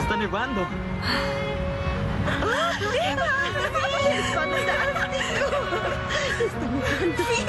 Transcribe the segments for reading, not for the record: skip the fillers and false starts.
está nevando. ¡Es fantástico! ¡Está nevando!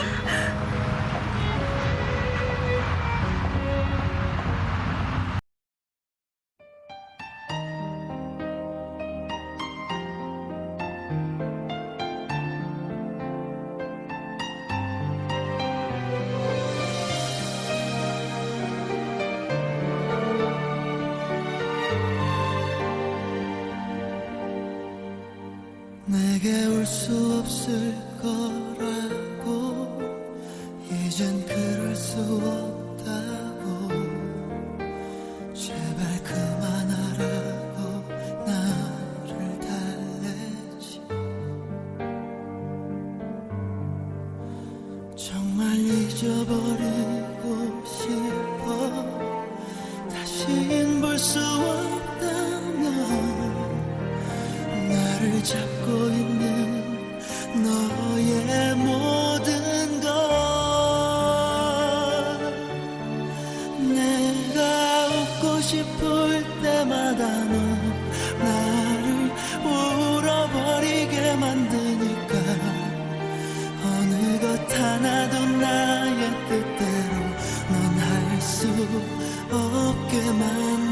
내게 올 수 없을 거라고 이젠 그럴 수 없다고 제발 그만하라고 나를 달래지 정말 잊어버리고 싶어 다신 볼 수 없다면 나를 잡고 있는 너의 모든 것 내가 웃고 싶을 때마다 넌 나를 울어버리게 만드니까 어느 것 하나도 나의 뜻대로 넌 할 수 없게 만들어